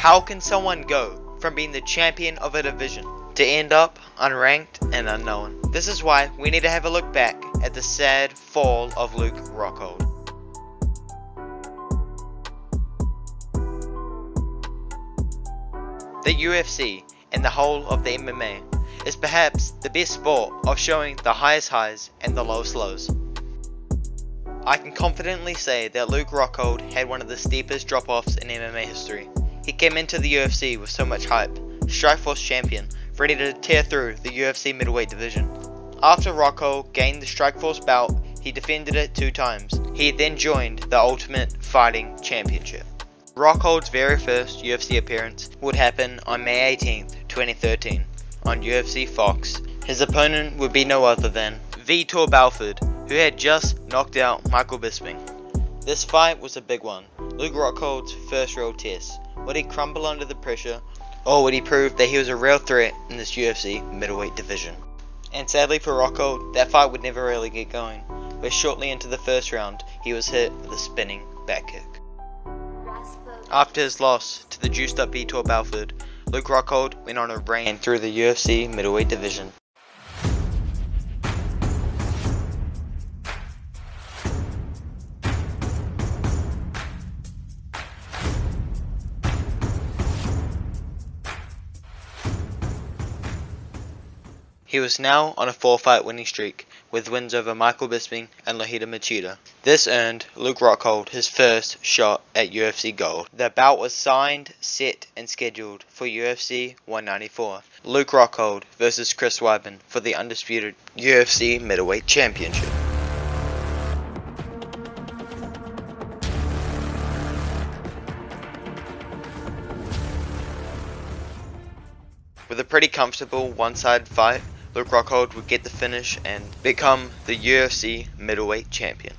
How can someone go from being the champion of a division to end up unranked and unknown? This is why we need to have a look back at the sad fall of Luke Rockhold. The UFC and the whole of the MMA is perhaps the best sport of showing the highest highs and the lowest lows. I can confidently say that Luke Rockhold had one of the steepest drop-offs in MMA history. He came into the UFC with so much hype, Strikeforce champion, ready to tear through the UFC middleweight division. After Rockhold gained the Strikeforce belt, he defended it 2 times. He then joined the Ultimate Fighting Championship. Rockhold's very first UFC appearance would happen on May 18th, 2013, on UFC Fox. His opponent would be no other than Vitor Belfort, who had just knocked out Michael Bisping. This fight was a big one, Luke Rockhold's first real test. Would he crumble under the pressure, or would he prove that he was a real threat in this UFC middleweight division? And sadly for Rockhold, that fight would never really get going, but shortly into the first round, he was hit with a spinning back kick. After his loss to the juiced up Vitor Belfort, Luke Rockhold went on a reign through the UFC middleweight division. He was now on a 4-fight winning streak, with wins over Michael Bisping and Lyoto Machida. This earned Luke Rockhold his first shot at UFC Gold. The bout was signed, set, and scheduled for UFC 194. Luke Rockhold versus Chris Weidman for the undisputed UFC Middleweight Championship. With a pretty comfortable one-sided fight, Luke Rockhold would get the finish and become the UFC middleweight champion.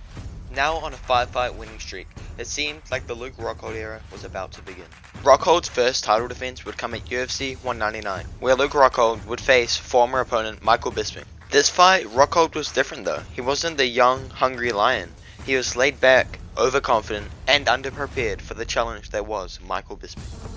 Now on a 5-fight winning streak, it seemed like the Luke Rockhold era was about to begin. Rockhold's first title defense would come at UFC 199, where Luke Rockhold would face former opponent Michael Bisping. This fight, Rockhold was different though. He wasn't the young, hungry lion. He was laid back, overconfident, and underprepared for the challenge that was Michael Bisping.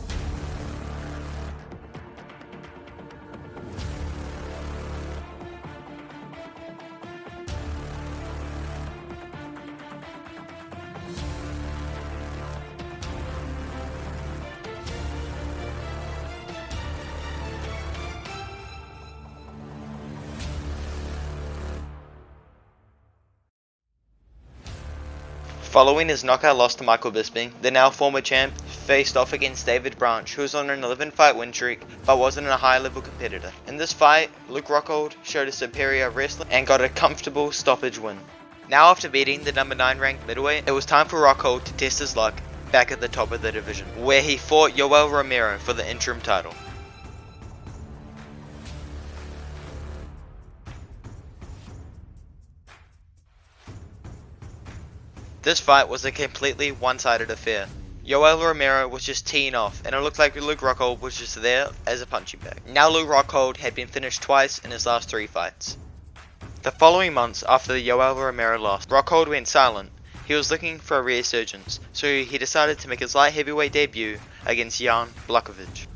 Following his knockout loss to Michael Bisping, the now former champ faced off against David Branch, who was on an 11-fight win streak but wasn't a high-level competitor. In this fight, Luke Rockhold showed a superior wrestling and got a comfortable stoppage win. Now after beating the number 9 ranked middleweight, it was time for Rockhold to test his luck back at the top of the division, where he fought Yoel Romero for the interim title. This fight was a completely one-sided affair. Yoel Romero was just teeing off, and it looked like Luke Rockhold was just there as a punching bag. Now Luke Rockhold had been finished twice in his last 3 fights. The following months after the Yoel Romero loss, Rockhold went silent. He was looking for a resurgence, so he decided to make his light heavyweight debut against Jan Blachowicz.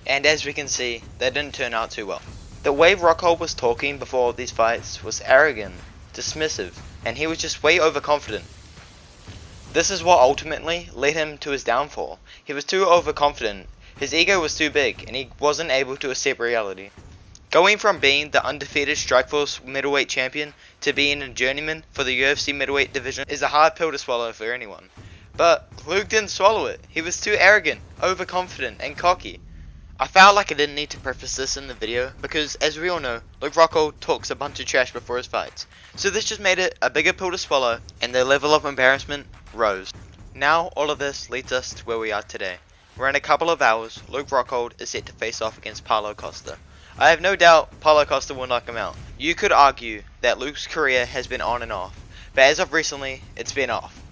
And as we can see, that didn't turn out too well. The way Rockhold was talking before all these fights was arrogant, dismissive, and he was just way overconfident. This is what ultimately led him to his downfall. He was too overconfident, his ego was too big, and he wasn't able to accept reality. Going from being the undefeated Strikeforce middleweight champion to being a journeyman for the UFC middleweight division is a hard pill to swallow for anyone. But Luke didn't swallow it. He was too arrogant, overconfident, and cocky. I felt like I didn't need to preface this in the video because, as we all know, Luke Rockhold talks a bunch of trash before his fights. So this just made it a bigger pill to swallow, and their level of embarrassment rose. Now all of this leads us to where we are today, where in a couple of hours, Luke Rockhold is set to face off against Paulo Costa. I have no doubt Paulo Costa will knock him out. You could argue that Luke's career has been on and off, but as of recently, it's been off.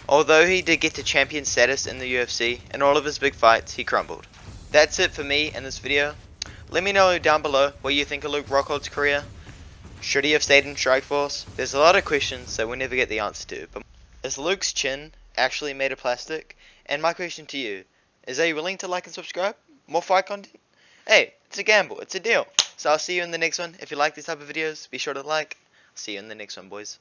Although he did get to champion status in the UFC, in all of his big fights, he crumbled. That's it for me in this video. Let me know down below what you think of Luke Rockhold's career. Should he have stayed in Strikeforce? There's a lot of questions that we'll never get the answer to, but is Luke's chin actually made of plastic? And my question to you is, are you willing to like and subscribe? More fight content? Hey, it's a gamble, it's a deal. So I'll see you in the next one. If you like these type of videos, be sure to like. See you in the next one, boys.